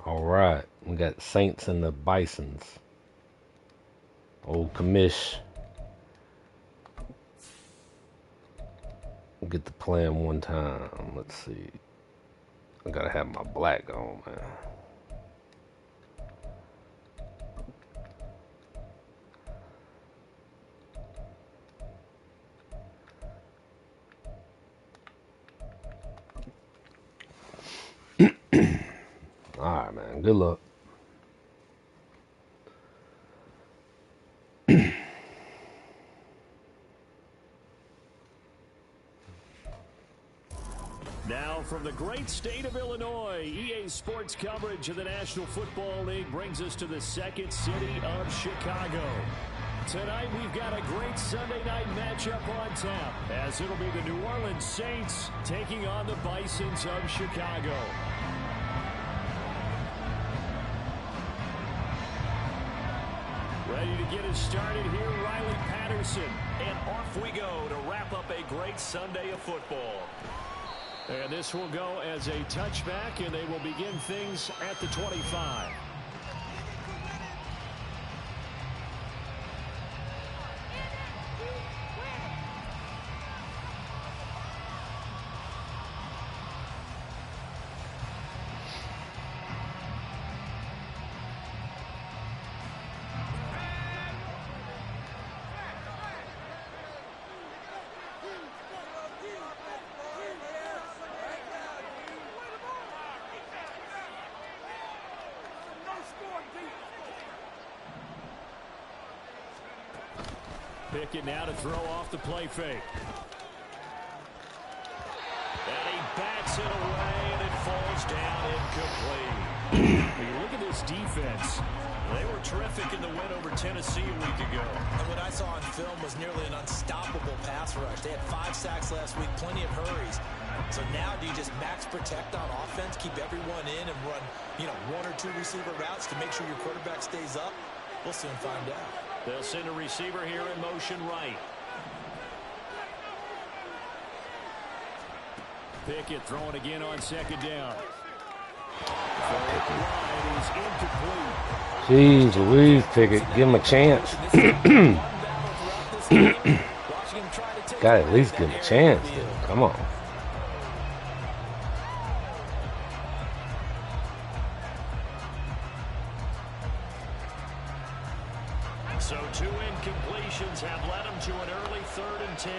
All right, we got Saints and the Bisons. Old commish. We'll get to play him one time. Let's see. I gotta have my black on, man. All right, man. Good luck. Now from the great state of Illinois, EA Sports coverage of the National Football League brings us to the second city of Chicago. Tonight we've got a great Sunday night matchup on tap, as it'll be the New Orleans Saints taking on the Bisons of Chicago. Ready to get us started here, Riley Patterson. And off we go to wrap up a great Sunday of football. And this will go as a touchback, and they will begin things at the 25. Pickett now to throw off the play fake. And he bats it away, and it falls down incomplete. When you look at this defense, they were terrific in the win over Tennessee a week ago. And what I saw on film was nearly an unstoppable pass rush. They had 5 sacks last week, plenty of hurries. So now do you just max protect on offense, keep everyone in, and run, 1 or 2 receiver routes to make sure your quarterback stays up? We'll soon find out. They'll send a receiver here in motion right. Pickett throwing again on second down. Jeez Louise, Pickett. Give him a chance. Gotta at least give him a chance, dude. Come on. So 2 incompletions have led him to an early 3rd and 10.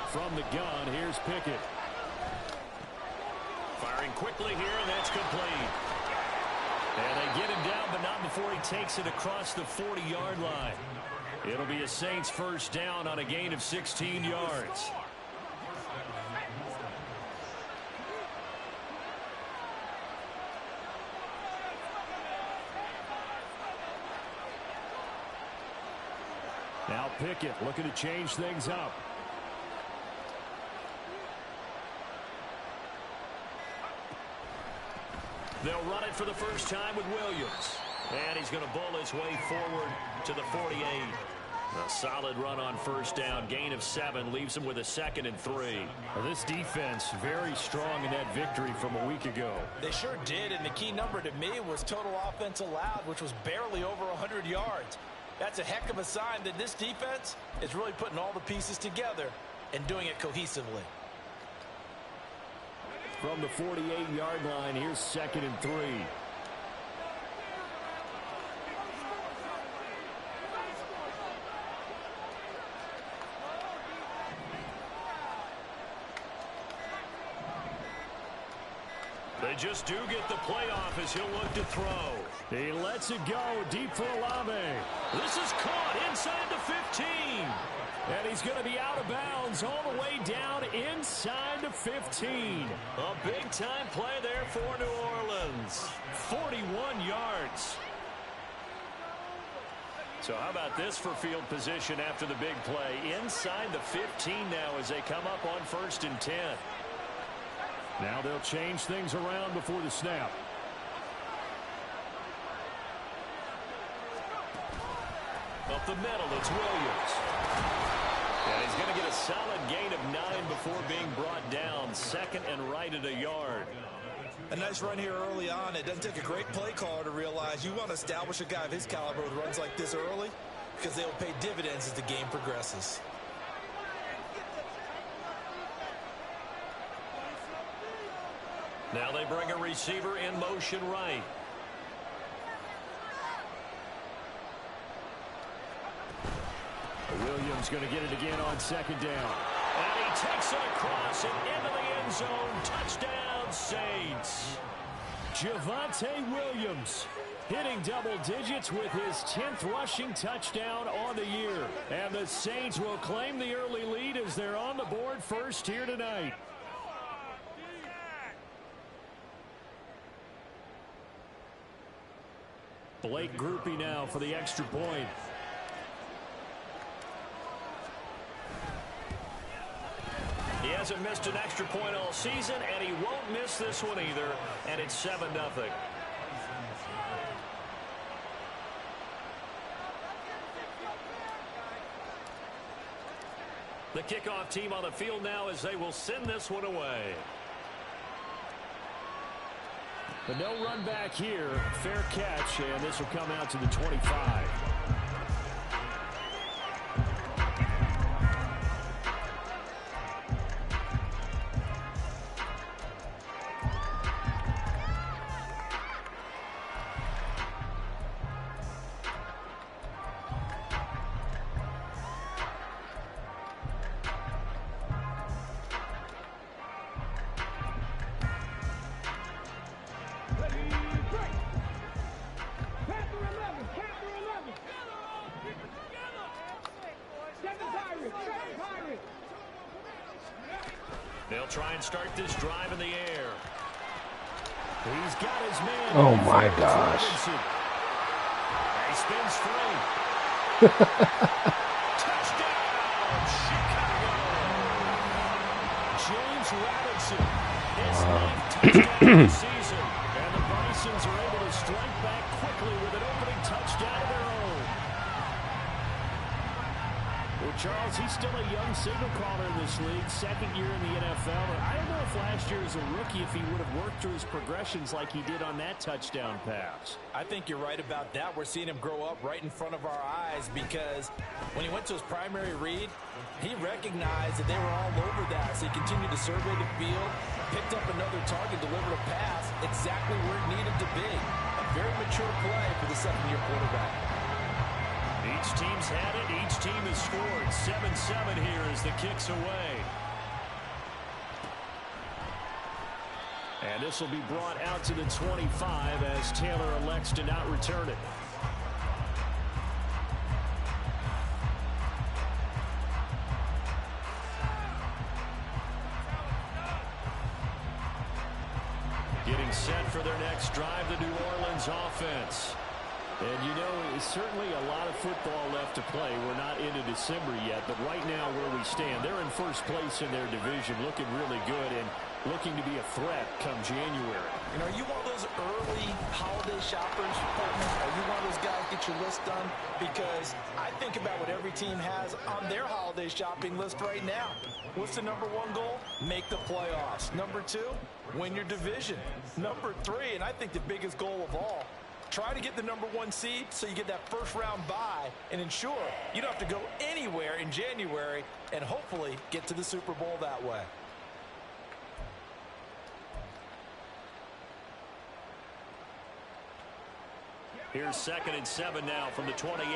From the gun, here's Pickett. Firing quickly here, and that's complete. And they get him down, but not before he takes it across the 40-yard line. It'll be a Saints first down on a gain of 16 yards. Now Pickett looking to change things up. They'll run it for the first time with Williams. And he's going to bull his way forward to the 48. A solid run on first down. Gain of 7 leaves him with a 2nd and 3. Well, this defense very strong in that victory from a week ago. They sure did, and the key number to me was total offense allowed, which was barely over 100 yards. That's a heck of a sign that this defense is really putting all the pieces together and doing it cohesively. From the 48-yard line, here's 2nd and 3. They just do get the playoff as he'll look to throw. He lets it go deep for Olave. This is caught inside the 15. And he's going to be out of bounds all the way down inside the 15. A big-time play there for New Orleans. 41 yards. So how about this for field position after the big play? Inside the 15 now as they come up on 1st and 10. Now they'll change things around before the snap. Up the middle, it's Williams. And he's going to get a solid gain of 9 before being brought down. Second and right at a yard. A nice run here early on. It doesn't take a great play caller to realize you want to establish a guy of his caliber with runs like this early because they will pay dividends as the game progresses. Now they bring a receiver in motion right. Williams going to get it again on second down. And he takes it across and into the end zone. Touchdown, Saints. Javonte Williams hitting double digits with his 10th rushing touchdown on the year. And the Saints will claim the early lead as they're on the board first here tonight. Blake Groupie now for the extra point. He hasn't missed an extra point all season, and he won't miss this one either, and it's 7-0. The kickoff team on the field now as they will send this one away. But no run back here. Fair catch, and this will come out to the 25. They'll try and start this drive in the air. He's got his man. Oh my gosh. He spins free. Touchdown, Chicago. James Robinson, his 9th touchdown of the season. And the Bisons are able to strike back quickly with an opening touchdown of their own. Well, Charles, he's still a young signal caller in this league, second year in the NFL. And I don't know if last year as a rookie, if he would have worked through his progressions like he did on that touchdown pass. I think you're right about that. We're seeing him grow up right in front of our eyes because when he went to his primary read, he recognized that they were all over that. So he continued to survey the field, picked up another target, delivered a pass exactly where it needed to be. A very mature play for the second-year quarterback. Each team's had it. Each team has scored. 7-7 here as the kick's away. And this will be brought out to the 25 as Taylor elects to not return it. Getting set for their next drive, the New Orleans offense. And you know, it's certainly a lot of football left to play. We're not into December yet, but right now where we stand, they're in first place in their division, looking really good and looking to be a threat come January. And are you one of those early holiday shoppers? Are you one of those guys get your list done? Because I think about what every team has on their holiday shopping list right now. What's the number one goal? Make the playoffs. Number two, win your division. Number three, and I think the biggest goal of all, try to get the number one seed so you get that first round bye and ensure you don't have to go anywhere in January and hopefully get to the Super Bowl that way. Here's 2nd and 7 now from the 28.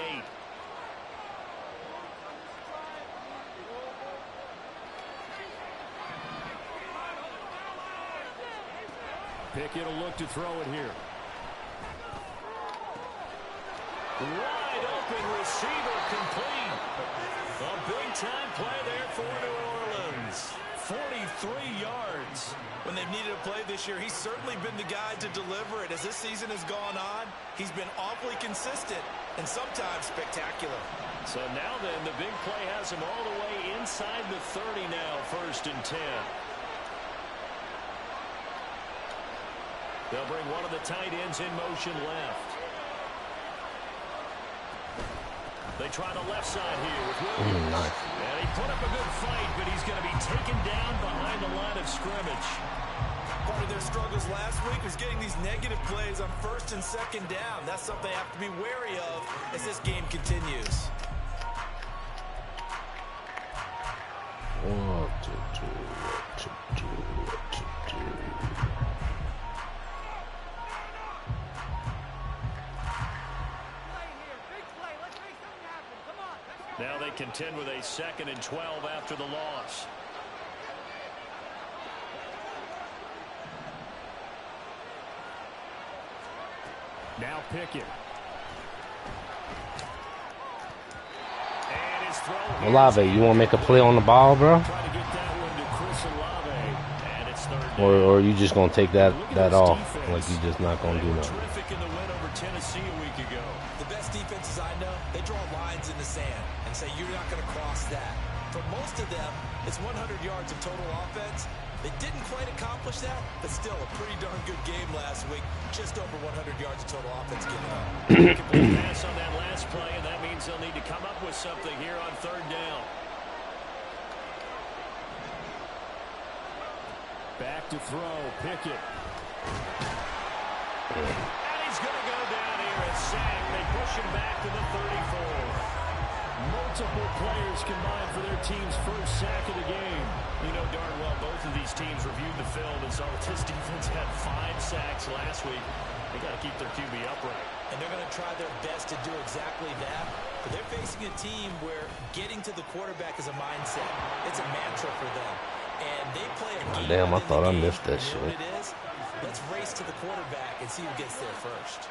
Pickett will look to throw it here. Wide open receiver complete. A big-time play there for New Orleans. 43 yards. When they've needed a play this year, he's certainly been the guy to deliver it. As this season has gone on, he's been awfully consistent and sometimes spectacular. So now then, the big play has him all the way inside the 30 now, 1st and 10. They'll bring one of the tight ends in motion left. They try the left side here with Williams. Nice. And he put up a good fight, but he's going to be taken down behind the line of scrimmage. Part of their struggles last week was getting these negative plays on first and second down. That's something they have to be wary of as this game continues. 1, 2, 2, 2, 2, 2, 2. Now they contend with a 2nd and 12 after the loss. Now Pickett. And his throw. Olave, you want to make a play on the ball, bro? Try to get that one to Chris Olave. And it's 3rd down. Or are you just going to take that off? Like you just not going to do nothing? Terrific in the win over Tennessee a week ago. The best defenses I know, they draw lines in the sand and say you're not going to cross that. For most of them, it's 100 yards of total offense. They didn't quite accomplish that, but still a pretty darn good game last week. Just over 100 yards of total offense given up. Complete pass on that last play, and that means they'll need to come up with something here on 3rd down. Back to throw, Pickett. And he's going to go down here and sack. They push him back to the 34. Multiple players combined for their team's first sack of the game. You know darn well both of these teams reviewed the film and saw that this defense had 5 sacks last week. They got to keep their QB upright. And they're going to try their best to do exactly that. But they're facing a team where getting to the quarterback is a mindset. It's a mantra for them. And they play a game. Damn, I thought I game. missed that You shit. know what it is? Let's race to the quarterback and see who gets there first.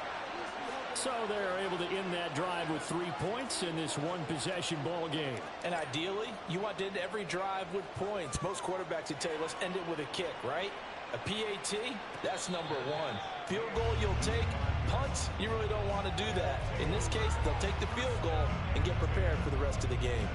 So they're able to end that drive with 3 points in this one-possession ball game. And ideally, you want to end every drive with points. Most quarterbacks would tell you, let's end it with a kick, right? A PAT, that's number 1. Field goal you'll take. Punts, you really don't want to do that. In this case, they'll take the field goal and get prepared for the rest of the game.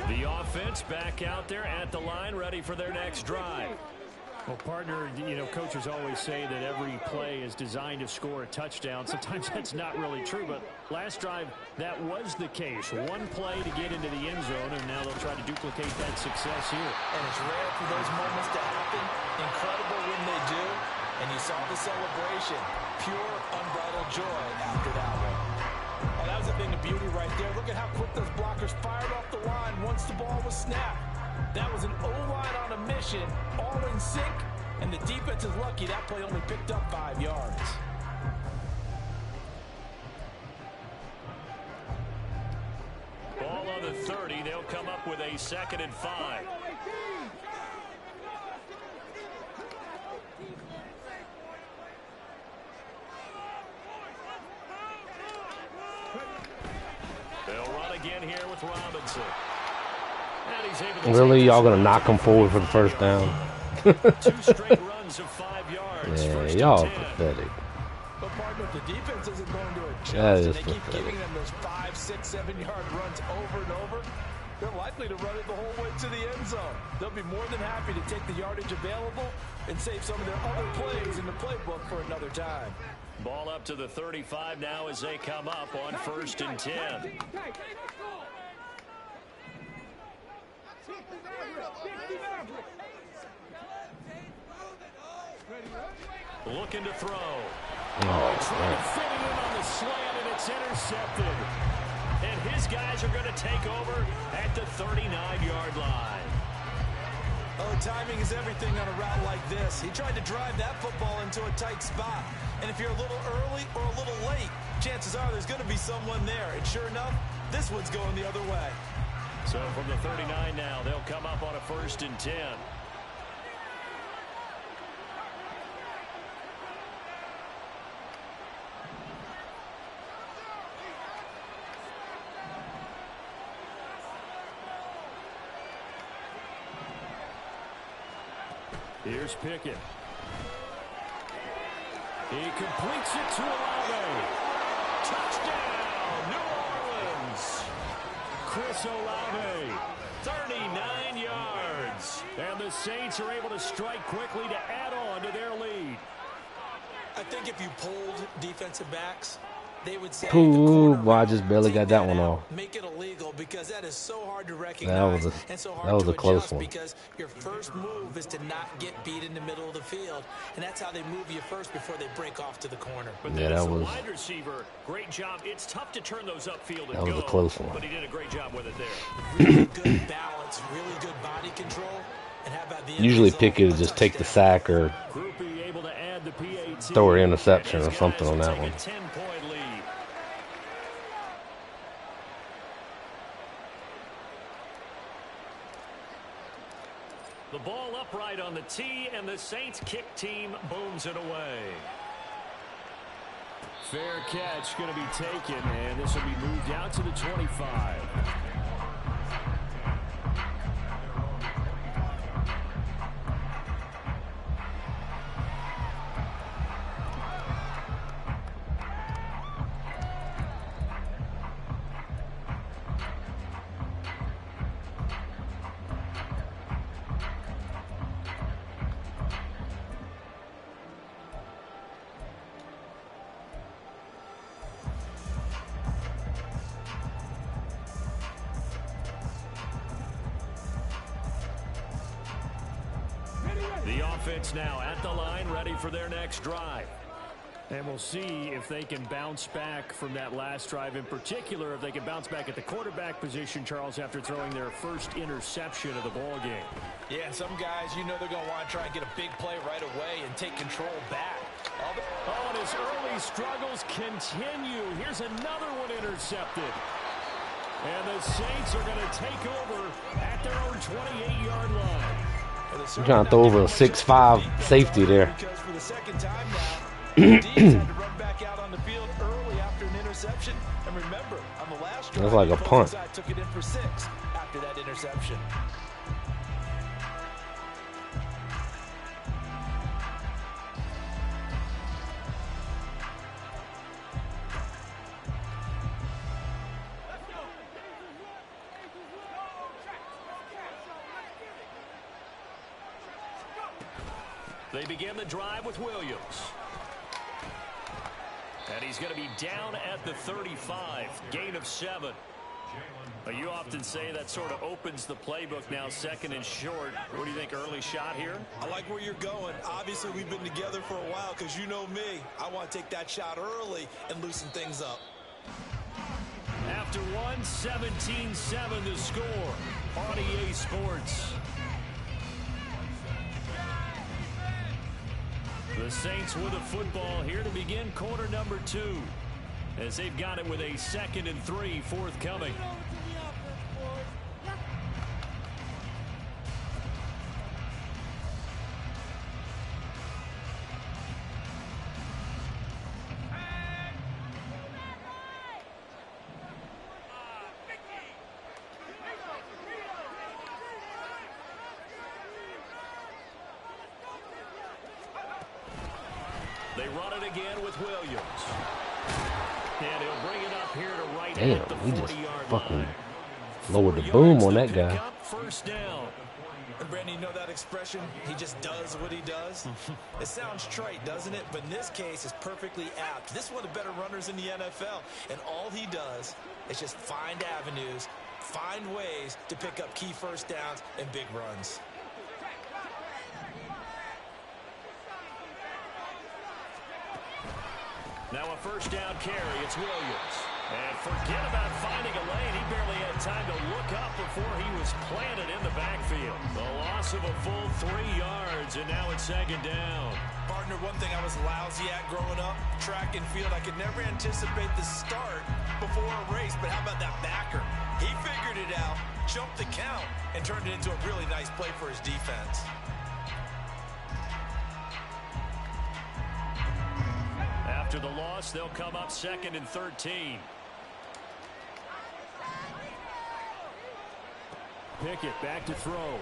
The offense back out there at the line, ready for their next drive. Well, partner, you know, coaches always say that every play is designed to score a touchdown. Sometimes that's not really true, but last drive, that was the case. One play to get into the end zone, and now they'll try to duplicate that success here. And it's rare for those moments to happen. Incredible when they do. And you saw the celebration. Pure, unbridled joy after that one. Oh, that was a thing of beauty right there. Look at how quick those blockers fired off the line once the ball was snapped. That was an O-line on a mission, all in sync, and the defense is lucky that play only picked up 5 yards. Ball on the 30. They'll come up with a 2nd and 5. They'll run again here with Robinson. And he's able to Really, y'all gonna knock him forward for the first down? 2 straight runs of 5 yards. Yeah, First and y'all 10. pathetic. But partner, if the defense isn't going to adjust, That is and they keep pathetic. giving them those 5, 6, 7-yard runs over and over, they're likely to run it the whole way to the end zone. They'll be more than happy to take the yardage available and save some of their other plays in the playbook for another time. Ball up to the 35 now as they come up on 1st and 10. Looking to throw. Oh, Trying to fit it in on the slant, and it's intercepted. And his guys are going to take over at the 39-yard line. Oh, timing is everything on a route like this. He tried to drive that football into a tight spot. And if you're a little early or a little late, chances are there's going to be someone there. And sure enough, this one's going the other way. So from the 39 now, they'll come up on a 1st and 10. Here's Pickett. He completes it to Olave. Touchdown, New Orleans. Chris Olave, 39 yards. And the Saints are able to strike quickly to add on to their lead. I think if you polled defensive backs, they would say, Ooh, boy, I just barely got that one off. Make it illegal because that is so hard to recognize and so hard that was to a close adjust one. because your first move is to not get beat in the middle of the field, and that's how they move you first before they break off to the corner. But yeah, that was wide receiver. Great job. It's tough to turn those upfield and that was go, a close one. but he did a great job with it there. Really good balance, really good body control. And how about the Usually Pickett would just take the sack or throw an interception or something on that one. 10-point lead. The ball upright on the tee, and the Saints kick team booms it away. Fair catch going to be taken, and this will be moved out to the 25. The offense now at the line, ready for their next drive. And we'll see if they can bounce back from that last drive. In particular, if they can bounce back at the quarterback position, Charles, after throwing their first interception of the ball game. Yeah, some guys, you know they're going to want to try and get a big play right away and take control back. Oh, and his early struggles continue. Here's another one intercepted. And the Saints are going to take over at their own 28-yard line. I'm trying to throw over a 6'5" safety there. Because for the second time now, Deeds had to run back out on the field early after an interception. And remember, on the last drive, that's like a punt. Took it in for 6 after that interception. They begin the drive with Williams. And he's going to be down at the 35. Gain of 7. You often say that sort of opens the playbook now, second and short. What do you think, early shot here? I like where you're going. Obviously, we've been together for a while because you know me. I want to take that shot early and loosen things up. After 17-7 to score on EA Sports. The Saints with a football here to begin quarter number 2. As they've got it with a 2nd and 3 forthcoming. They run it again with Williams. And he'll bring it up here to right at the 40-yard line. Lowered the boom on that guy. First down. And Brandon, you know that expression? He just does what he does. It sounds trite, doesn't it? But in this case, it's perfectly apt. This is one of the better runners in the NFL. And all he does is just find avenues, find ways to pick up key first downs and big runs. Now a first down carry. It's Williams. And forget about finding a lane. He barely had time to look up before he was planted in the backfield. The loss of a full 3 yards, and now it's second down. Partner, one thing I was lousy at growing up, track and field, I could never anticipate the start before a race, but how about that backer? He figured it out, jumped the count, and turned it into a really nice play for his defense. After the loss, they'll come up 2nd and 13. Pickett back to throw.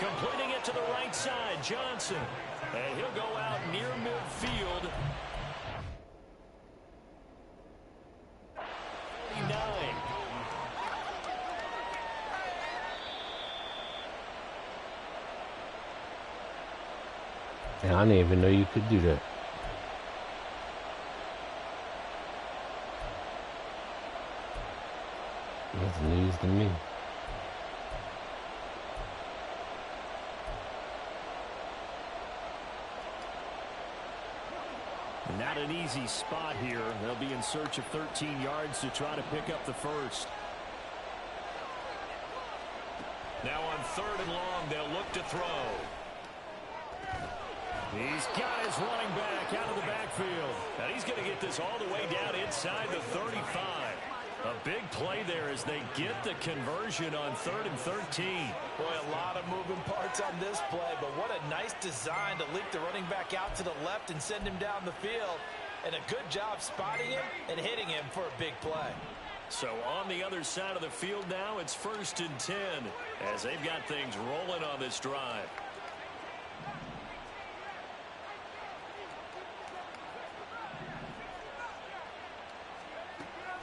Completing it to the right side, Johnson. And he'll go out near midfield. 9. Yeah, I didn't even know you could do that. That's news to me. Not an easy spot here. They'll be in search of 13 yards to try to pick up the first. Now on 3rd and long, they'll look to throw. He's got his running back out of the backfield. And he's going to get this all the way down inside the 35. A big play there as they get the conversion on 3rd and 13. Boy, a lot of moving parts on this play, but what a nice design to leak the running back out to the left and send him down the field. And a good job spotting him and hitting him for a big play. So on the other side of the field now, it's 1st and 10 as they've got things rolling on this drive.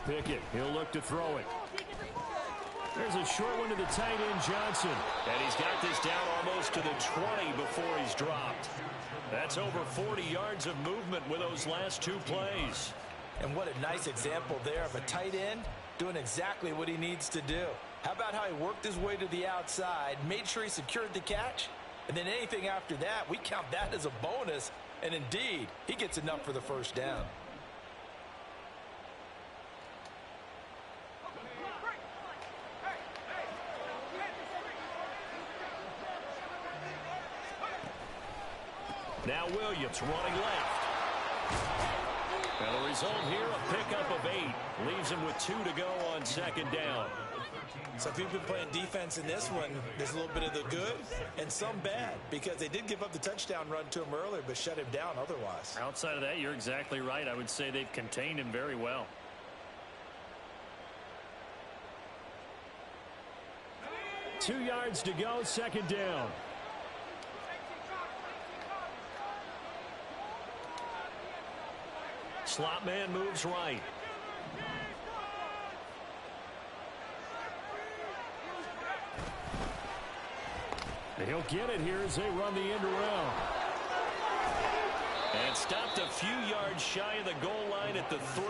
Pickett, he'll look to throw it. There's a short one to the tight end, Johnson. And he's got this down almost to the 20 before he's dropped. That's over 40 yards of movement with those last 2 plays. And what a nice example there of a tight end doing exactly what he needs to do. How about how he worked his way to the outside, made sure he secured the catch, and then anything after that, we count that as a bonus. And indeed, he gets enough for the first down. Now Williams running left. And the result here, a pickup of 8. Leaves him with 2 to go on 2nd down. So if you've been playing defense in this one, there's a little bit of the good and some bad, because they did give up the touchdown run to him earlier but shut him down otherwise. Outside of that, you're exactly right. I would say they've contained him very well. Two yards to go, 2nd down. Slot man moves right. He'll get it here as they run the end around. And stopped a few yards shy of the goal line at the 3.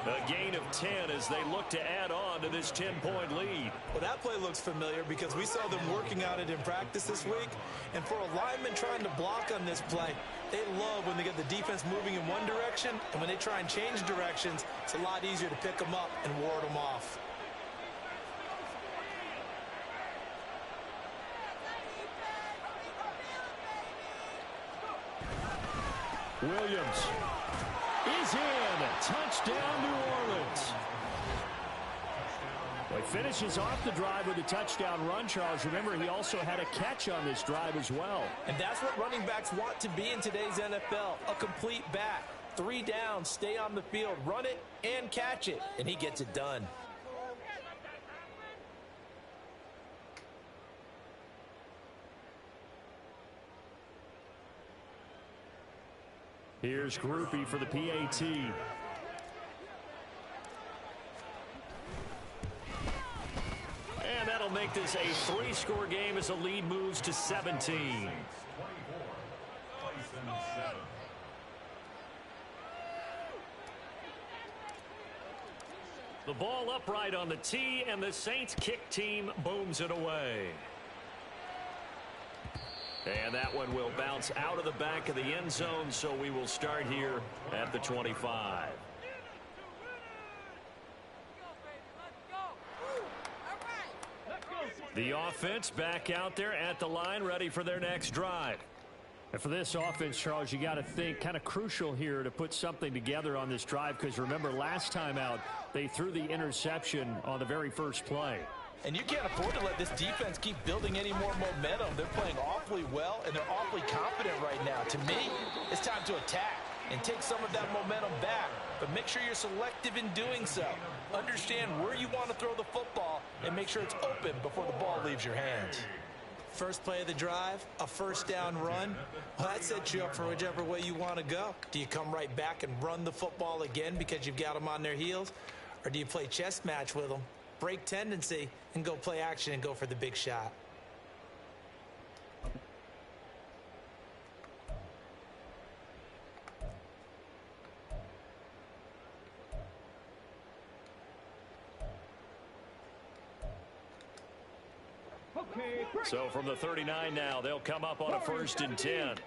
A gain of 10 as they look to add on to this 10-point lead. Well, that play looks familiar because we saw them working on it in practice this week. And for a lineman trying to block on this play, they love when they get the defense moving in one direction. And when they try and change directions, it's a lot easier to pick them up and ward them off. Williams is in. Touchdown, New Orleans. Well, he finishes off the drive with a touchdown run, Charles. Remember, he also had a catch on this drive as well. And that's what running backs want to be in today's NFL, a complete back. 3 downs, stay on the field, run it, and catch it. And he gets it done. Here's Groupie for the PAT. And that'll make this a 3-score game as the lead moves to 17. The ball upright on the tee, and the Saints kick team booms it away. And that one will bounce out of the back of the end zone, so we will start here at the 25. The offense back out there at the line, ready for their next drive. And for this offense, Charles, you got to think kind of crucial here to put something together on this drive, because remember last time out, they threw the interception on the very first play. And you can't afford to let this defense keep building any more momentum. They're playing awfully well, and they're awfully confident right now. To me, it's time to attack and take some of that momentum back. But make sure you're selective in doing so. Understand where you want to throw the football and make sure it's open before the ball leaves your hands. First play of the drive, a first down run. Well, that sets you up for whichever way you want to go. Do you come right back and run the football again because you've got them on their heels? Or do you play chess match with them, break tendency, and go play action and go for the big shot? So from the 39 now, they'll come up on a 1st and 10.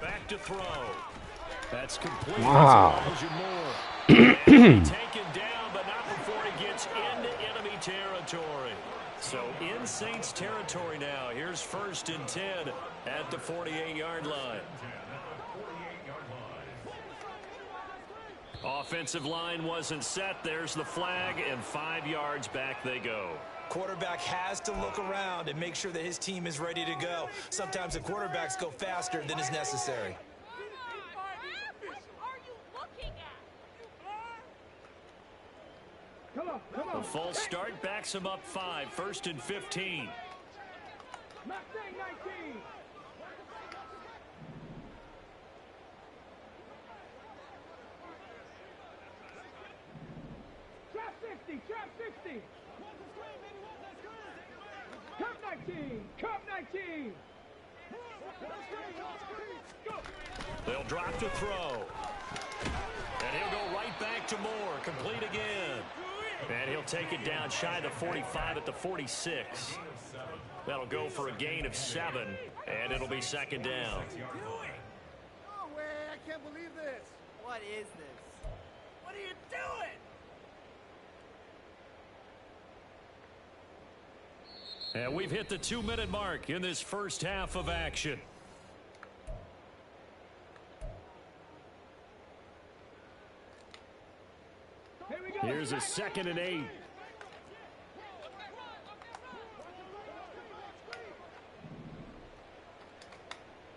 Back to throw. That's complete. Wow. Taken down, but not before he gets into enemy territory. So in Saints territory now. Here's 1st and 10 at the 48-yard line. Offensive line wasn't set. There's the flag, and 5 yards back they go. Quarterback has to look around and make sure that his team is ready to go. Sometimes the quarterbacks go faster than is necessary. The false start backs him up 5. 1st and 15. Trap 60. Cup 19. Cup 19. They'll drop to throw. And he'll go right back to Moore. Complete again. And he'll take it down shy of the 45 at the 46. That'll go for a gain of 7. And it'll be 2nd down. No way. I can't believe this. What is this? What are you doing? And we've hit the 2-minute mark in this first half of action. Here's a 2nd and 8.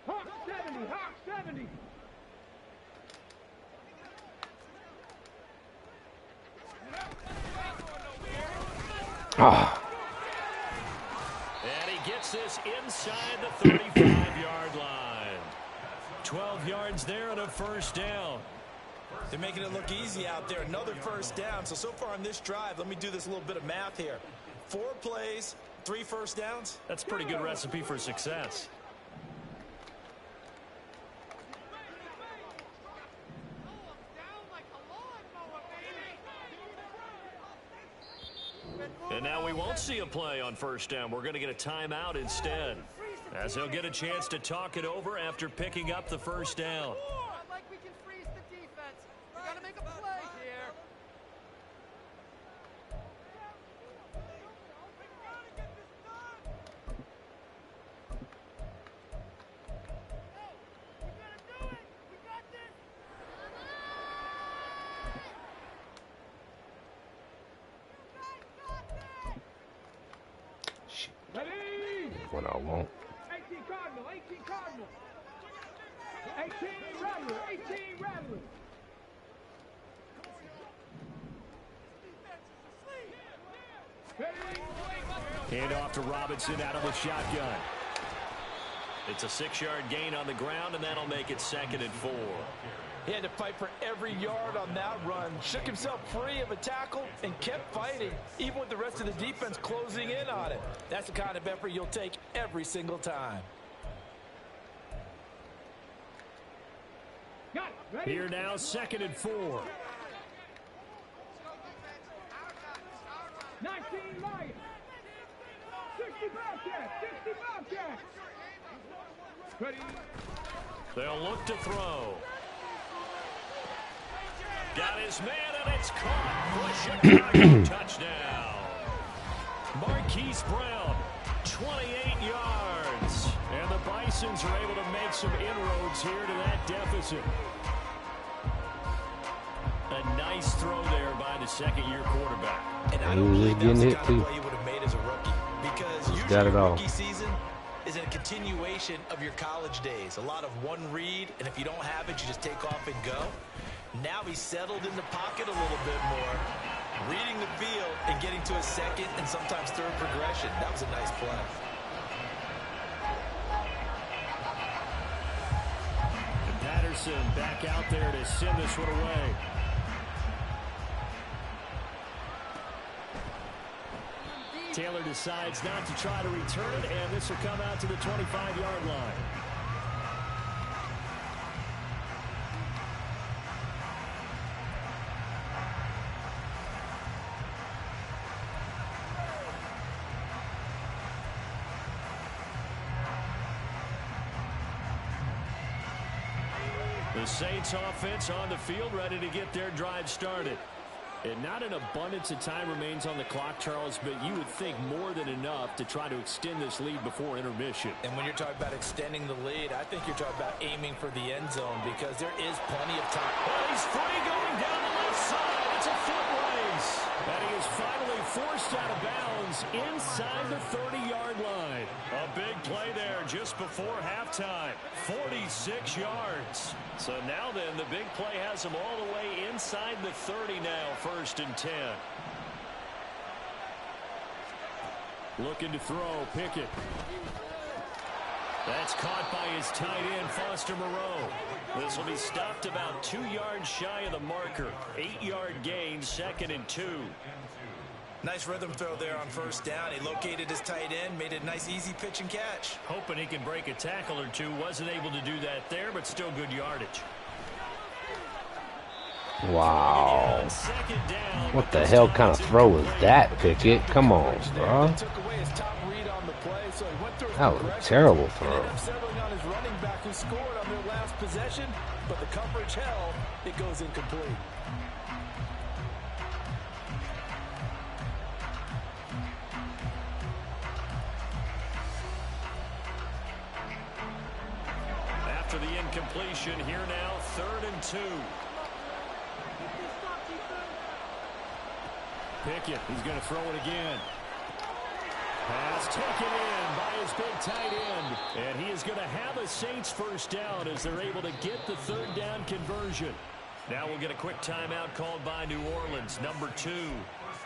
Hawk 70. Hawk 70. And he gets this inside the 35-yard line. 12 yards there and a 1st down. They're making it look easy out there. Another 1st down. So far on this drive, let me do this little bit of math here. 4 plays, 3 first downs. That's a pretty good recipe for success. And now we won't see a play on 1st down. We're going to get a timeout instead, as he'll get a chance to talk it over after picking up the 1st down. Like we can freeze the defense. We got to make a play here. What I want. 18 Cardinal, 18 Cardinal. 18 Rattler, 18 Rattler. Hand off to Robinson out of the shotgun. It's a 6-yard gain on the ground, and that'll make it 2nd and 4. He had to fight for every yard on that run. Shook himself free of a tackle and kept fighting, even with the rest of the defense closing in on it. That's the kind of effort you'll take every single time. Here now, 2nd and 4. 19 Lions. 60 Bobcats, 60 Bobcats. Ready. They'll look to throw. Got his man, and it's caught for Chicago. Touchdown. Marquise Brown, 28 yards. And the Bisons are able to make some inroads here to that deficit. A nice throw there by the 2nd-year quarterback. And I don't believe that's getting the hit kind too. of play you would have made as a rookie. Because He's usually got it all. rookie season, is a continuation of your college days. A lot of one read, and if you don't have it, you just take off and go. Now he's settled in the pocket a little bit more, reading the field and getting to a second and sometimes third progression. That was a nice play. And Patterson back out there to send this one away. Taylor decides not to try to return it, and this will come out to the 25-yard line. The Saints offense on the field, ready to get their drive started. And not an abundance of time remains on the clock, Charles, but you would think more than enough to try to extend this lead before intermission. And when you're talking about extending the lead, I think you're talking about aiming for the end zone because there is plenty of time. Well, he's free going down the left side. It's a foot race. And he is finally forced out of bounds inside the 30-yard line. A big play there just before halftime. 46 yards. So now then, the big play has him all the way inside the 30 now, 1st and 10. Looking to throw, Pickett. That's caught by his tight end, Foster Moreau. This will be stopped about 2 yards shy of the marker. 8-yard gain, 2nd and 2. Nice rhythm throw there on 1st down. He located his tight end, made a nice easy pitch and catch. Hoping he can break a tackle or two. Wasn't able to do that there, but still good yardage. Wow. What the hell kind of throw was that, Pickett? Come on, bro. That was a terrible throw. Settling on his running back who scored on their last possession, but the coverage held. It goes incomplete. After the incompletion, here now, 3rd and 2. Pickett, he's going to throw it again. Pass taken in by his big tight end. And he is going to have a Saints 1st down as they're able to get the 3rd down conversion. Now we'll get a quick timeout called by New Orleans, number 2,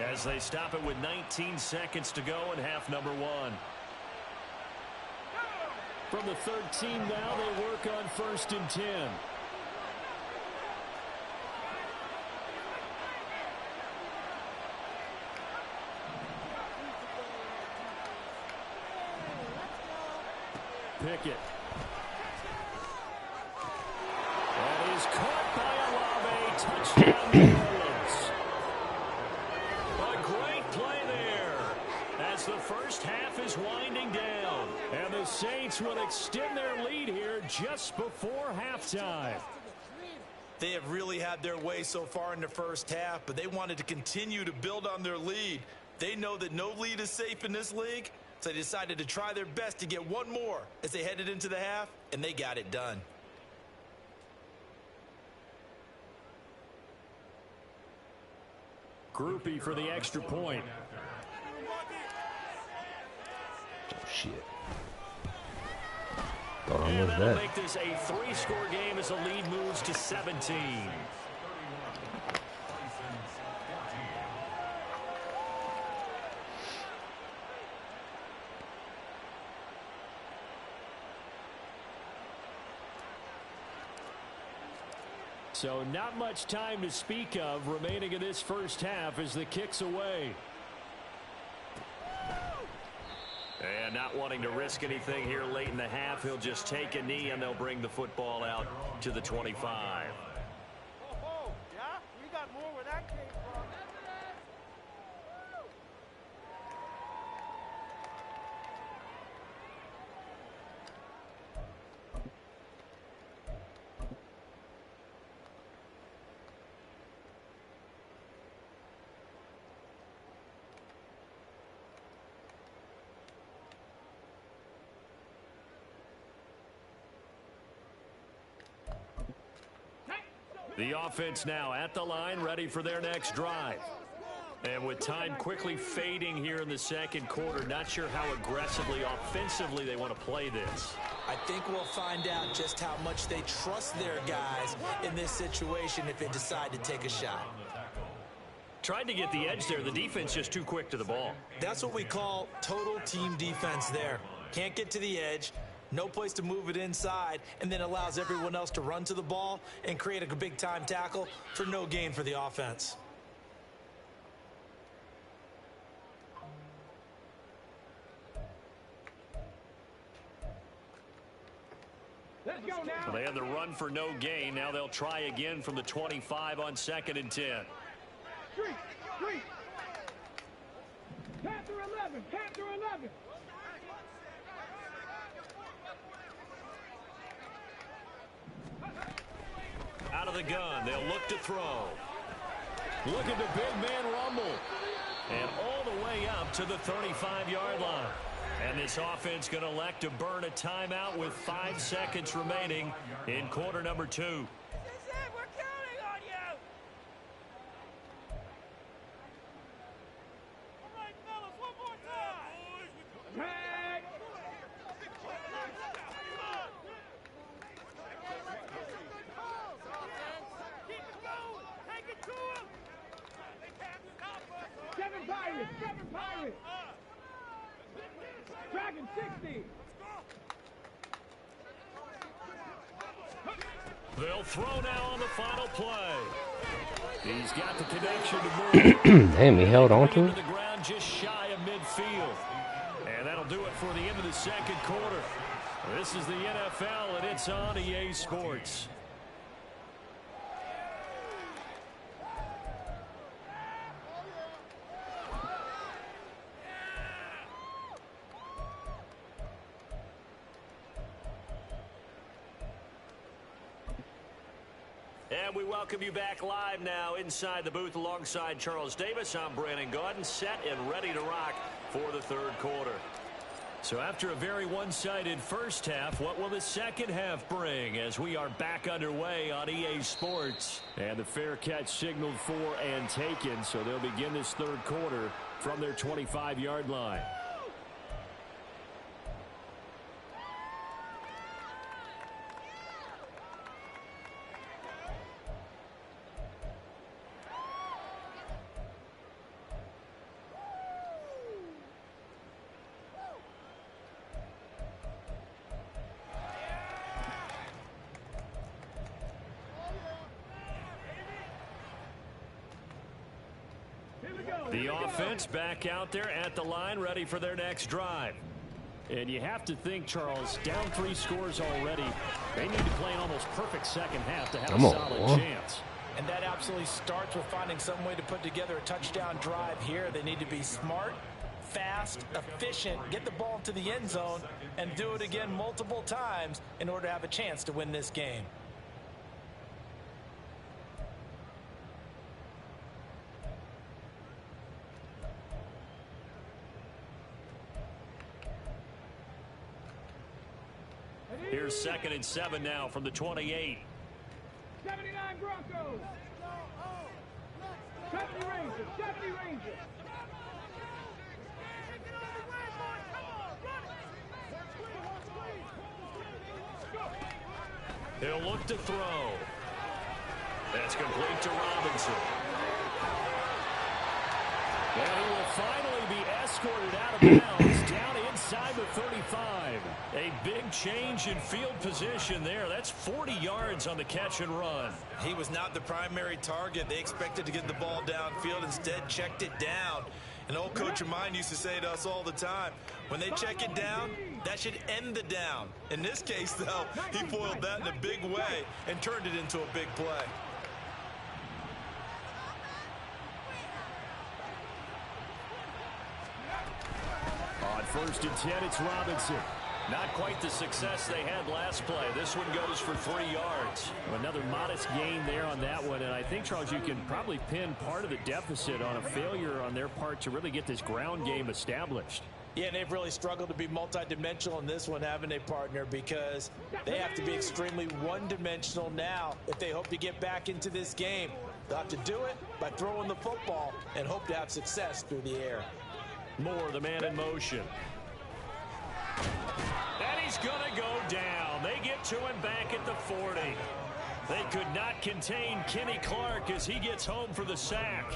as they stop it with 19 seconds to go in half number 1. From the 13 now, they work on 1st and 10. Pickett. That is caught by Olave. Touchdown, New Orleans. A great play there as the 1st half is winding down. And the Saints will extend their lead here just before halftime. They have really had their way so far in the 1st half, but they wanted to continue to build on their lead. They know that no lead is safe in this league, so they decided to try their best to get one more as they headed into the half, and they got it done. Groupie for the extra point. Oh, shit. Thought I And missed that'll that. make this a 3-score game as the lead moves to 17. So not much time to speak of remaining in this 1st half as the kick's away. And not wanting to risk anything here late in the half, he'll just take a knee and they'll bring the football out to the 25. Oh, yeah? We got more where that came from. The offense now at the line, ready for their next drive. And with time quickly fading here in the second quarter, not sure how aggressively, offensively they want to play this. I think we'll find out just how much they trust their guys in this situation if they decide to take a shot. Tried to get the edge there. The defense just too quick to the ball. That's what we call total team defense there. Can't get to the edge, no place to move it inside, and then allows everyone else to run to the ball and create a big-time tackle for no gain for the offense. Let's go now. They had the run for no gain. Now they'll try again from the 25 on 2nd and 10. Street. Panther 11. Out of the gun, they'll look to throw. Look at the big man rumble. And all the way up to the 35-yard line. And this offense going to elect to burn a timeout with 5 seconds remaining in quarter number 2. This is it. We're counting on you. All right, fellas, one more time. Tag. Keep it going. Take it to him. They can't stop us. 7 Pirates. Dragon 60. They'll throw now on the final play. He's got the connection to move. Damn, he held on to it. The ground just shy of midfield. And that'll do it for the end of the second quarter. This is the NFL, and it's on EA Sports. And we welcome you back live now inside the booth alongside Charles Davis. I'm Brandon Gaudin, set and ready to rock for the third quarter. So after a very one-sided first half, what will the second half bring as we are back underway on EA Sports? And the fair catch signaled for and taken, so they'll begin this third quarter from their 25-yard line. The offense back out there at the line, ready for their next drive. And you have to think, Charles, down 3 scores already. They need to play an almost perfect second half to have a solid chance. And that absolutely starts with finding some way to put together a touchdown drive here. They need to be smart, fast, efficient, get the ball to the end zone, and do it again multiple times in order to have a chance to win this game. Here's 2nd and 7 now from the 28. 79 Broncos. 70 Rangers. He'll look to throw. That's complete to Robinson. And he will finally be escorted out of bounds down inside the 35. A big change in field position there. That's 40 yards on the catch and run. He was not the primary target. They expected to get the ball downfield. Instead, checked it down. An old coach of mine used to say to us all the time, when they check it down, that should end the down. In this case, though, he foiled that in a big way and turned it into a big play. On 1st and 10, it's Robinson. Not quite the success they had last play. This one goes for 3 yards. Another modest gain there on that one. And I think, Charles, you can probably pin part of the deficit on a failure on their part to really get this ground game established. Yeah, and they've really struggled to be multidimensional in this one, haven't they, partner? Because they have to be extremely one-dimensional now if they hope to get back into this game. They'll have to do it by throwing the football and hope to have success through the air. Moore, the man in motion. And he's going to go down. They get to him back at the 40. They could not contain Kenny Clark as he gets home for the sack.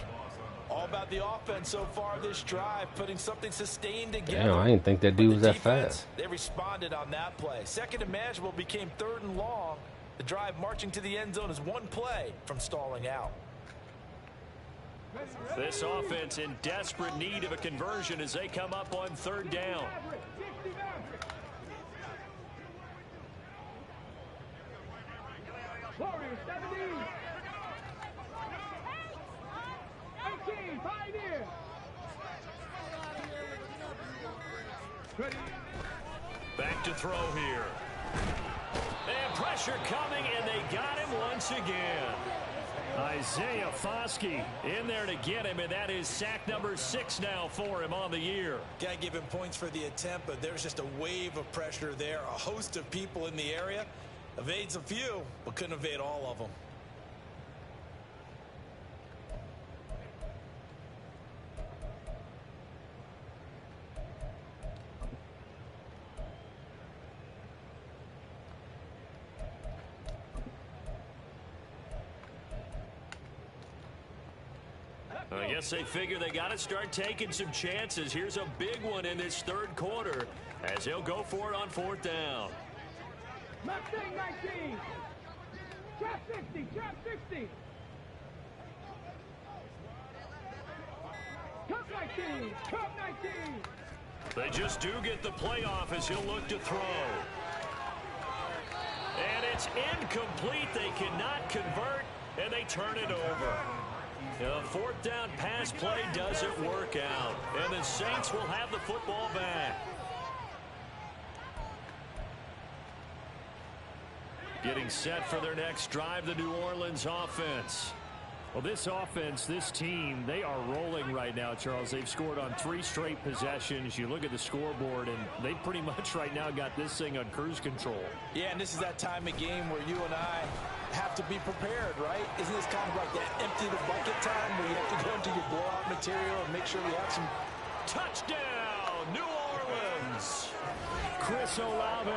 All about the offense so far this drive, putting something sustained together. Damn, I didn't think that dude was that fast. They responded on that play. Second and manageable became third and long. The drive marching to the end zone is one play from stalling out. This offense in desperate need of a conversion as they come up on third down. Warriors 17. 18, Pioneer. Back to throw here. And pressure coming, and they got him once again. Isaiah Foskey in there to get him, and that is sack number 6 now for him on the year. Got to give him points for the attempt, but there's just a wave of pressure there. A host of people in the area. Evades a few, but couldn't evade all of them. I guess they figure they got to start taking some chances. Here's a big one in this third quarter as he'll go for it on fourth down. Mustang 19. Trap 60. Trap 60. Cup 19. Cup 19. They just do get the playoff as he'll look to throw. And it's incomplete. They cannot convert, and they turn it over. A fourth down pass play doesn't work out, and the Saints will have the football back. Getting set for their next drive, the New Orleans offense. Well, this offense, this team, they are rolling right now, Charles. They've scored on 3 straight possessions. You look at the scoreboard, and they pretty much right now got this thing on cruise control. Yeah, and this is that time of game where you and I have to be prepared, right? Isn't this kind of like that empty the bucket time where you have to go into your blowout material and make sure we have some... Touchdown, New Orleans! Chris Olave.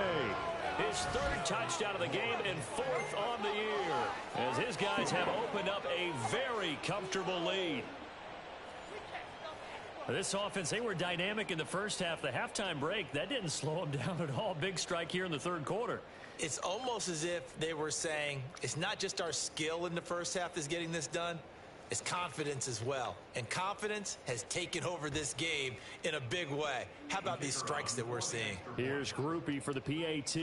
His 3rd touchdown of the game and 4th on the year as his guys have opened up a very comfortable lead. This offense, they were dynamic in the first half. The halftime break, that didn't slow them down at all. Big strike here in the third quarter. It's almost as if they were saying, it's not just our skill in the first half that's getting this done, it's confidence as well. And confidence has taken over this game in a big way. How about these strikes that we're seeing? Here's Groupie for the PAT.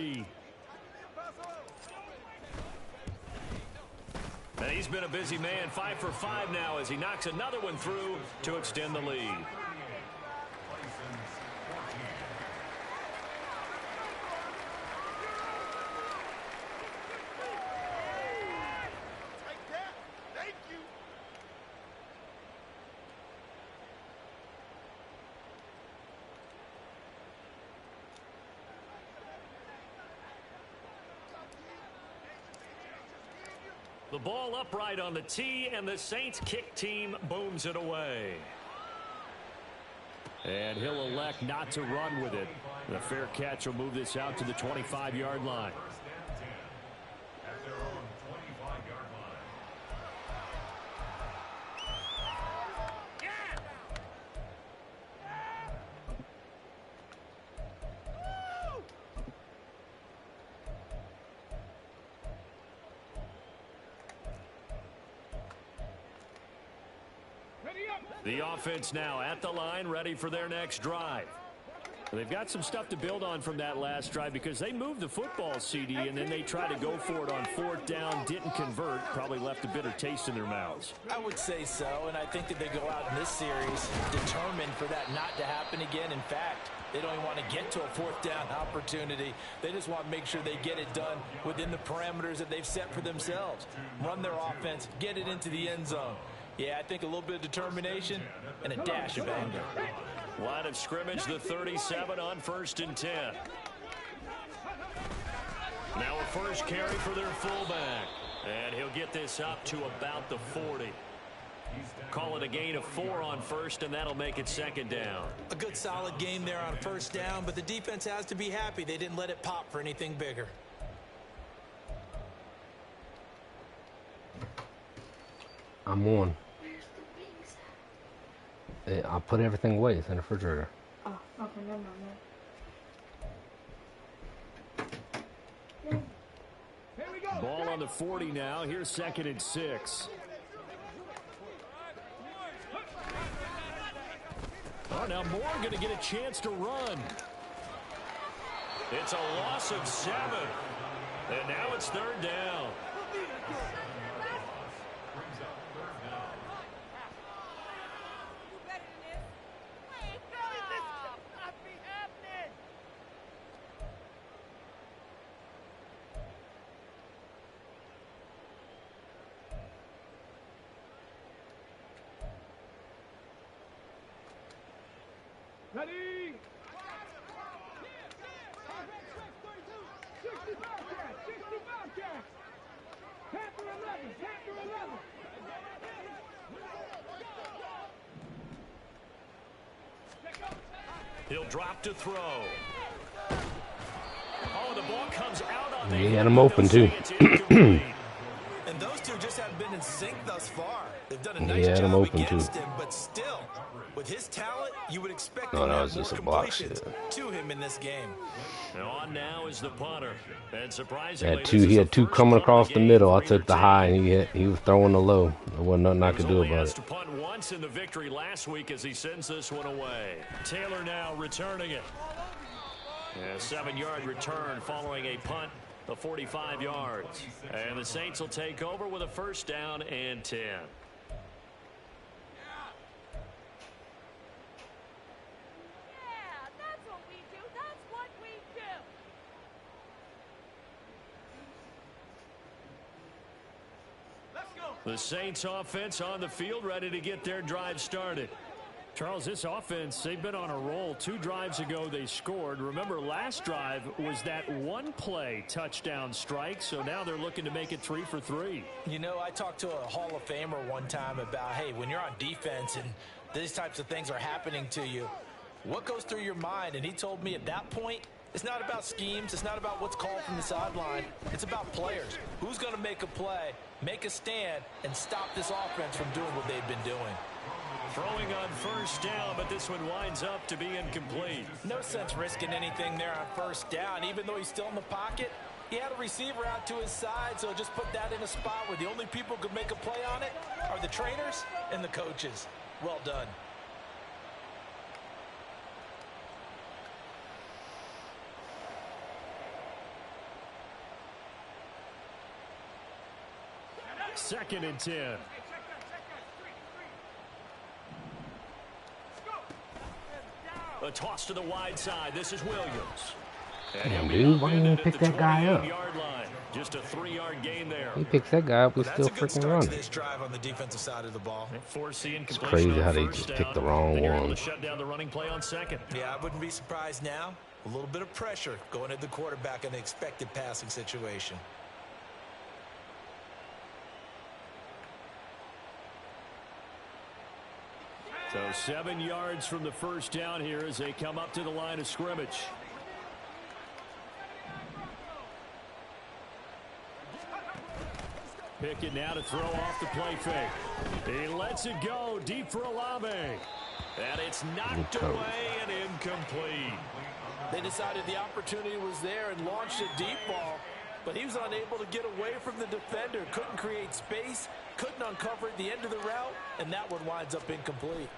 And he's been a busy man, 5 for 5 now as he knocks another one through to extend the lead. The ball upright on the tee, and the Saints kick team booms it away. And he'll elect not to run with it. The fair catch will move this out to the 25-yard line. The offense now at the line, ready for their next drive. They've got some stuff to build on from that last drive because they moved the football, CD, and then they tried to go for it on fourth down, didn't convert, probably left a bitter taste in their mouths. I would say so, and I think that they go out in this series determined for that not to happen again. In fact, they don't even want to get to a fourth down opportunity. They just want to make sure they get it done within the parameters that they've set for themselves. Run their offense, get it into the end zone. Yeah, I think a little bit of determination and a dash of anger. Line of scrimmage, the 37 on 1st and 10. Now a first carry for their fullback. And he'll get this up to about the 40. Call it a gain of 4 on first, and that'll make it 2nd down. A good solid game there on 1st down, but the defense has to be happy they didn't let it pop for anything bigger. I'm on. I put everything away. It's in the refrigerator. Oh, okay, never mind. Here we go. Ball on the 40 now. Here's 2nd and 6. Oh, now Moore going to get a chance to run. It's a loss of 7. And now it's 3rd down. Ready? 65 cats, 65 cats. Panther 11, Panther 11. He'll drop to throw. Oh, the ball comes out on the He had him open, too. And those two just haven't been in sync thus far. They've done a He nice had him job open, against too. him, but still, with his talent, you would expect No, him to that have was more just a block completions shit. to him in this game. And on now is the punter. And surprisingly, He had two coming across the middle. I took the high, and he was throwing the low. There wasn't nothing I could do about it. To punt once in the victory last week as he sends this one away. Taylor now returning it. A 7-yard return following a punt of 45 yards. And the Saints will take over with a 1st down and 10. Yeah, that's what we do. That's what we do. Let's go. The Saints offense on the field, ready to get their drive started. Charles, this offense, they've been on a roll. 2 drives ago, they scored. Remember, last drive was that one-play touchdown strike, so now they're looking to make it 3 for 3. You know, I talked to a Hall of Famer one time about, hey, when you're on defense and these types of things are happening to you, what goes through your mind? And he told me at that point, it's not about schemes. It's not about what's called from the sideline. It's about players. Who's going to make a play, make a stand, and stop this offense from doing what they've been doing. Throwing on 1st down, but this one winds up to be incomplete. No sense risking anything there on 1st down. Even though he's still in the pocket, he had a receiver out to his side, so just put that in a spot where the only people who could make a play on it are the trainers and the coaches. Well done. Second and 10. A toss to the wide side. This is Williams. Damn, dude, why didn't he pick that guy up? Just a 3-yard gain there. He picks that guy up, we still freaking running. This drive on the defensive side of the ball. It's crazy how they just picked the wrong one. Shut down the running play on 2nd. Yeah, I wouldn't be surprised now. A little bit of pressure going at the quarterback in the expected passing situation. So 7 yards from the 1st down here as they come up to the line of scrimmage. Pickett now to throw off the play fake. He lets it go deep for Olave. And it's knocked away and incomplete. They decided the opportunity was there and launched a deep ball, but he was unable to get away from the defender. Couldn't create space, couldn't uncover at the end of the route, and that one winds up incomplete.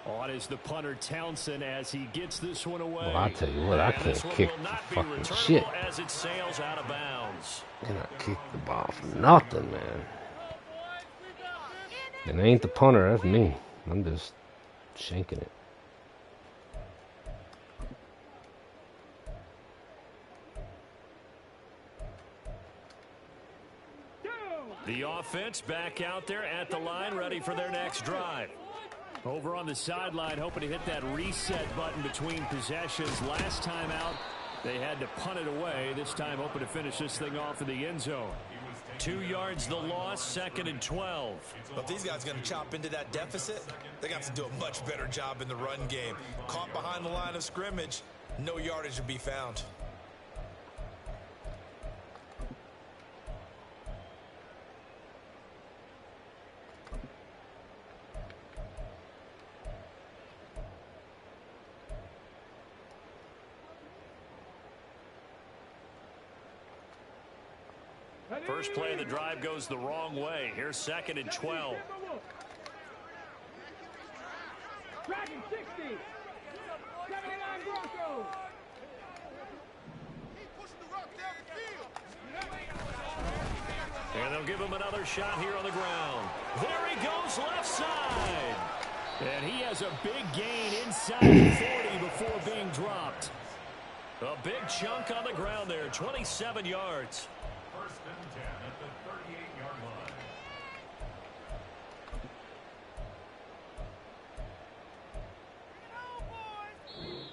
On is the punter Townsend as he gets this one away. Well, I tell you what, I can't kick the fucking shit. As it sails out of bounds. And I kick the ball for nothing, man. And it ain't the punter, that's me. I'm just shanking it. The offense back out there at the line, ready for their next drive. Over on the sideline, hoping to hit that reset button between possessions. Last time out, They had to punt it away. This time hoping to finish this thing off in the end zone. 2 yards the loss, 2nd and 12. But if these guys are going to chop into that deficit, they got to do a much better job in the run game. Caught behind the line of scrimmage, no yardage to be found. First play of the drive goes the wrong way. Here's 2nd and 12. Dragon 60. 79 Broncos. And they'll give him another shot here on the ground. There he goes, left side. And he has a big gain inside the 40 before being dropped. A big chunk on the ground there, 27 yards. First and 10 at the 38-yard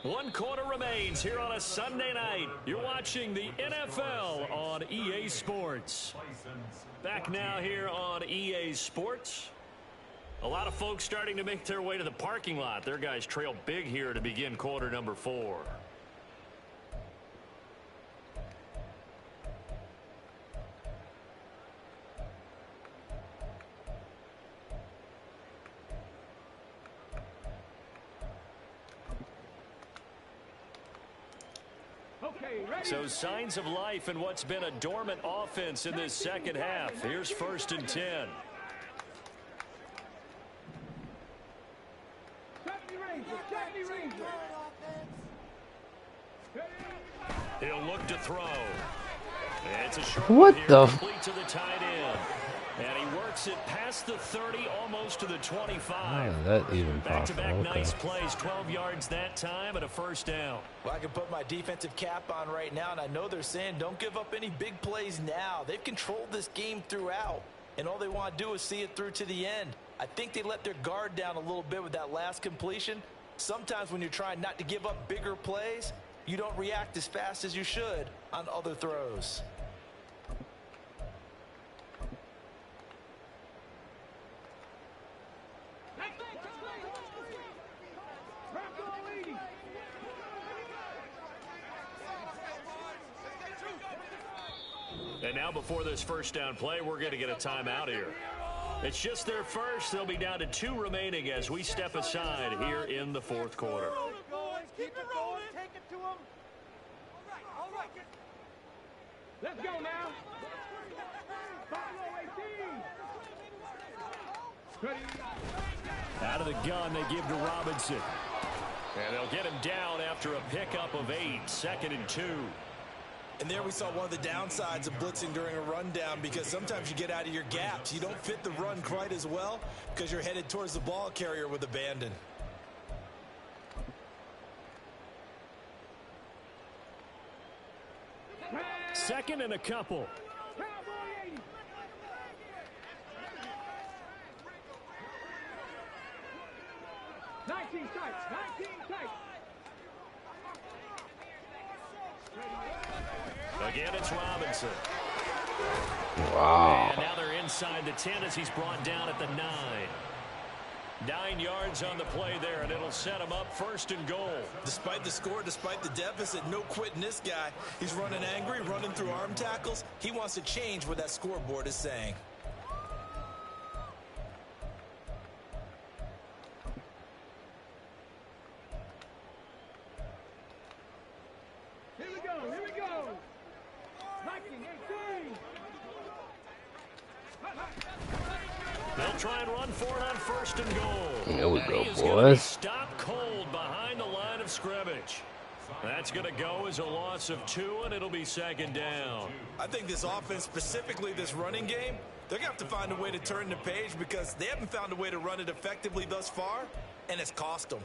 line. 1 quarter remains here on a Sunday night. You're watching the NFL on EA Sports. Back now here on EA Sports. A lot of folks starting to make their way to the parking lot. Their guys trail big here to begin quarter number 4. So signs of life in what's been a dormant offense in this second half. Here's 1st and 10. He'll look to throw. It's a short What here, the? complete to the tight end. And he works it past the 30, almost to the 25. How is that even possible? Back-to-back Okay. nice plays, 12 yards that time and a 1st down. Well, I can put my defensive cap on right now, and I know they're saying don't give up any big plays now. They've controlled this game throughout, and all they want to do is see it through to the end. I think they let their guard down a little bit with that last completion. Sometimes when you're trying not to give up bigger plays, you don't react as fast as you should on other throws. And now before this 1st down play, we're going to get a timeout here. It's just their first. They'll be down to 2 remaining as we step aside here in the 4th quarter. Keep it going. Take it to him. All right. Let's go now. Out of the gun, they give to Robinson. And they'll get him down after a pickup of 8, 2nd and 2. And there we saw one of the downsides of blitzing during a rundown, because sometimes you get out of your gaps. You don't fit the run quite as well because you're headed towards the ball carrier with abandon. Second and a couple. 19 tight. Again, it's Robinson. Wow. And now they're inside the 10 as he's brought down at the 9. 9 yards on the play there, and it'll set him up 1st and goal. Despite the score, despite the deficit, no quitting this guy. He's running angry, running through arm tackles. He wants to change what that scoreboard is saying. Here we go. 1918. They'll try and run for it on 1st and goal. Here we And go, he is gonna be boys. stopped cold behind the line of scrimmage. That's going to go as a loss of 2, and it'll be 2nd down. I think this offense, specifically this running game, they're going to have to find a way to turn the page because they haven't found a way to run it effectively thus far, and it's cost them.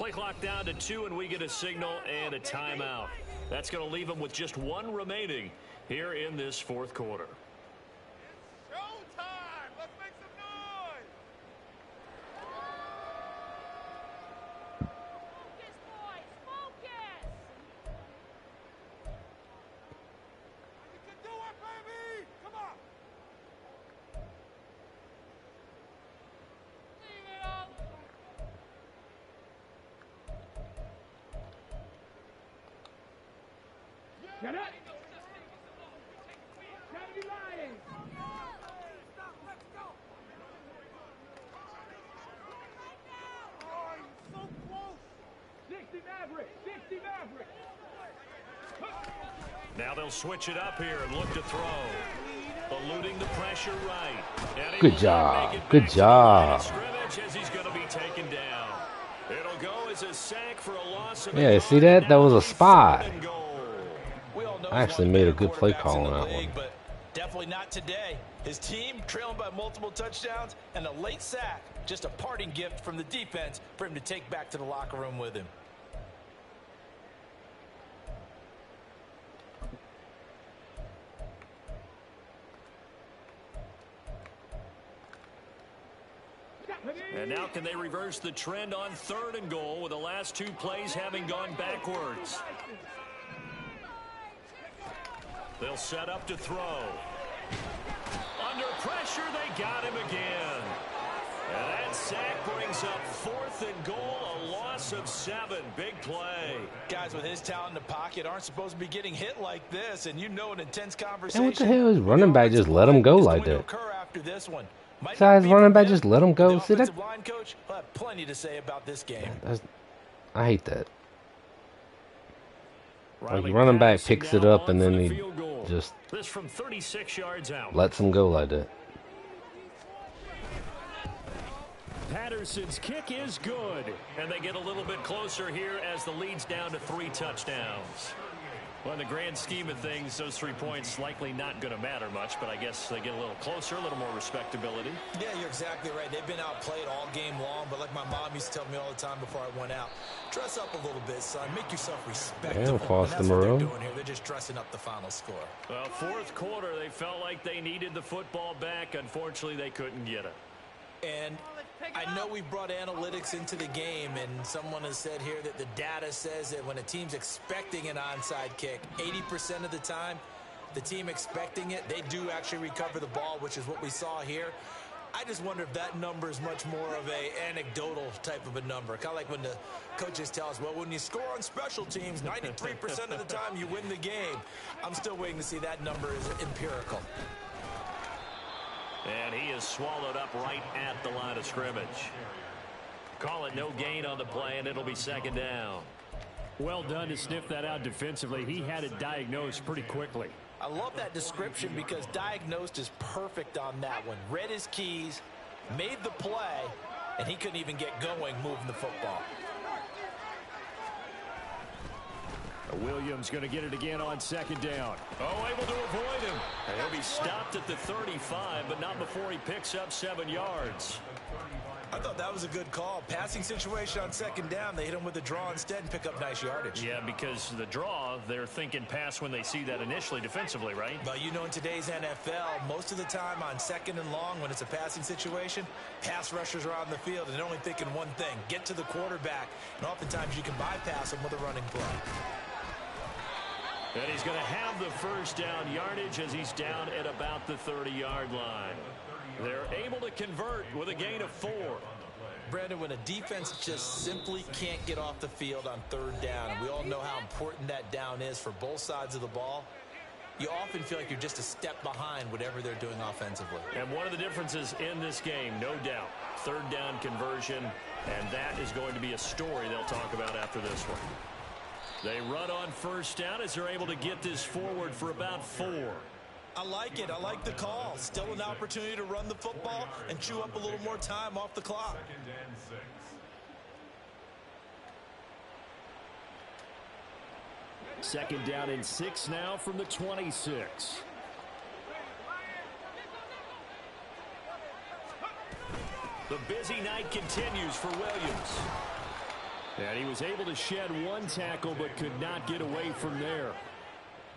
Play clock down to 2, and we get a signal and a timeout. That's going to leave them with just 1 remaining here in this fourth quarter. Showtime! Let's make some noise! Focus, boys! Focus! You can do it, baby! Come on! Leave it up! Get up! Gotta be lying! Stop, let's go! Oh, you're so close! 60 Maverick! 60 Maverick! Now they'll switch it up here and look to throw. Eluding the pressure right. And he Good will job. make it Good back to the line of job. scrimmage as he's going to be taken down. It'll go as a sack for a loss of Yeah, a see yard. that? That was a Now spy. 3rd and goal. We all know I he's actually one of the made a better good play quarterbacks call in on the that league, one. but definitely not today. His team trailing by multiple touchdowns and a late sack. Just a parting gift from the defense for him to take back to the locker room with him. And now can they reverse the trend on 3rd and goal with the last 2 plays having gone backwards? They'll set up to throw. Under pressure, they got him again. And that sack brings up 4th and goal, a loss of 7. Big play. Guys with his talent in the pocket aren't supposed to be getting hit like this, and you know an intense conversation. And what the hell is running back just let him go like that? After this one. Besides, running back just let him go. See that? Line coach will have plenty to say about this game. I hate that. Like Riley running back Patterson picks it now up on and for then the he field goal. just This from 36 yards out. lets him go like that. Patterson's kick is good. And they get a little bit closer here as the lead's down to 3 touchdowns. Well, in the grand scheme of things, those 3 points likely not going to matter much, but I guess they get a little closer, a little more respectability. Yeah, you're exactly right. They've been outplayed all game long, but like my mom used to tell me all the time before I went out, dress up a little bit, son. Make yourself respectable. Yeah, Foster and that's what they're Moreau. doing here. They're just dressing up the final score. Well, 4th quarter, they felt like they needed the football back. Unfortunately, they couldn't get it. And I know we brought analytics into the game, and someone has said here that the data says that when a team's expecting an onside kick, 80% of the time, the team expecting it, they do actually recover the ball, which is what we saw here. I just wonder if that number is much more of a anecdotal type of a number. Kind of like when the coaches tell us, well, when you score on special teams, 93% of the time you win the game. I'm still waiting to see that number is empirical. And he is swallowed up right at the line of scrimmage. Call it no gain on the play, and it'll be 2nd down. Well done to sniff that out defensively. He had it diagnosed pretty quickly. I love that description because diagnosed is perfect on that one. Read his keys, made the play, and he couldn't even get going moving the football. Williams going to get it again on 2nd down. Oh, able to avoid him. And he'll be stopped at the 35, but not before he picks up 7 yards. I thought that was a good call. Passing situation on 2nd down. They hit him with the draw instead and pick up nice yardage. Yeah, because the draw, they're thinking pass when they see that initially defensively, right? But you know, in today's NFL, most of the time on 2nd and long, when it's a passing situation, pass rushers are on the field and they're only thinking one thing, get to the quarterback. And oftentimes you can bypass them with a running play. And he's going to have the 1st down yardage as he's down at about the 30-yard line. They're able to convert with a gain of 4. Brandon, when a defense just simply can't get off the field on 3rd down, and we all know how important that down is for both sides of the ball, you often feel like you're just a step behind whatever they're doing offensively. And one of the differences in this game, no doubt, 3rd down conversion, and that is going to be a story they'll talk about after this one. They run on 1st down as they're able to get this forward for about 4. I like it. I like the call. Still an opportunity to run the football and chew up a little more time off the clock. 2nd down and 6 now from the 26. The busy night continues for Williams. And he was able to shed one tackle but could not get away from there.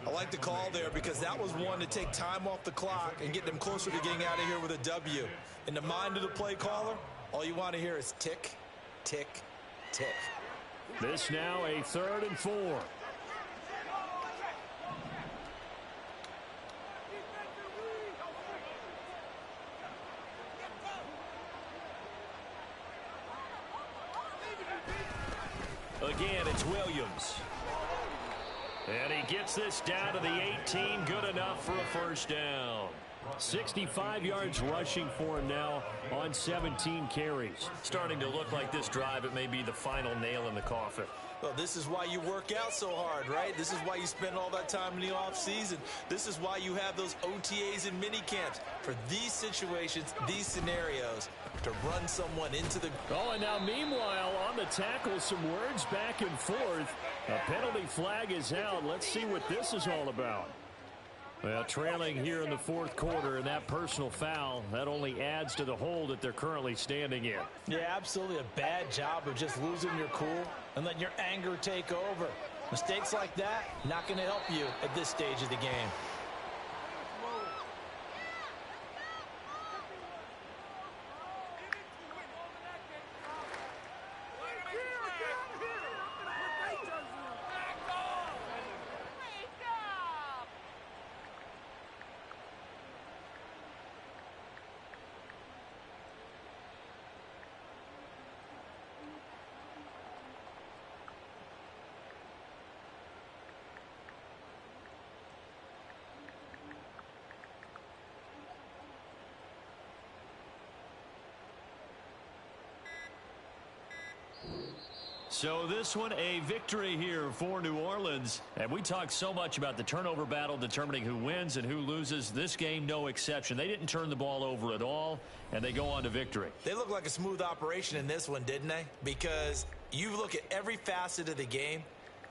I like the call there because that was one to take time off the clock and get them closer to getting out of here with a W. In the mind of the play caller, all you want to hear is tick, tick, tick. This now a 3rd and 4. Again, it's Williams. And he gets this down to the 18. Good enough for a first down. 65 yards rushing for him now on 17 carries. Starting to look like this drive, it may be the final nail in the coffin. Well, this is why you work out so hard, right? This is why you spend all that time in the offseason. This is why you have those OTAs and mini camps for these situations, these scenarios, to run someone into the... Oh, and now meanwhile on the tackle, some words back and forth. A penalty flag is out. Let's see what this is all about. Well, trailing here in the 4th quarter, and that personal foul, that only adds to the hole that they're currently standing in. Yeah, absolutely a bad job of just losing your cool and letting your anger take over. Mistakes like that, not going to help you at this stage of the game. So this one a victory here for New Orleans. And we talked so much about the turnover battle determining who wins and who loses. This game, no exception. They didn't turn the ball over at all, and they go on to victory. They look like a smooth operation in this one, didn't they? Because you look at every facet of the game,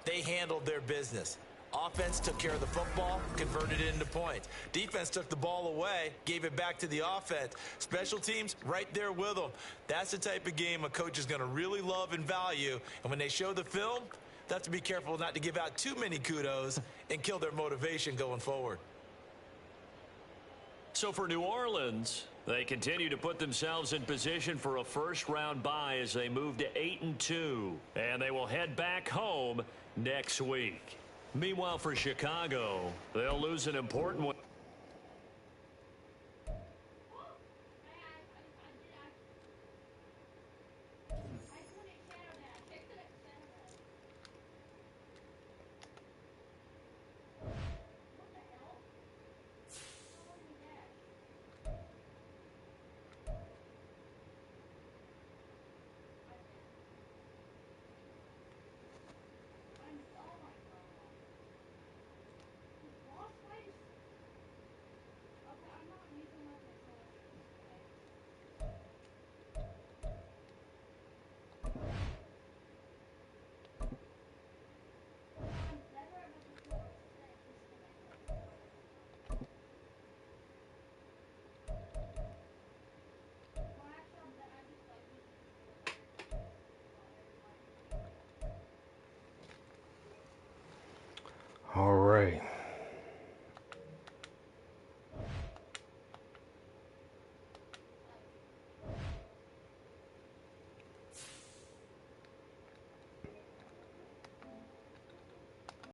they handled their business. Offense took care of the football, converted it into points. Defense took the ball away, gave it back to the offense. Special teams, right there with them. That's the type of game a coach is going to really love and value. And when they show the film, they have to be careful not to give out too many kudos and kill their motivation going forward. So for New Orleans, they continue to put themselves in position for a first-round bye as they move to 8-2. And they will head back home next week. Meanwhile, for Chicago, they'll lose an important one.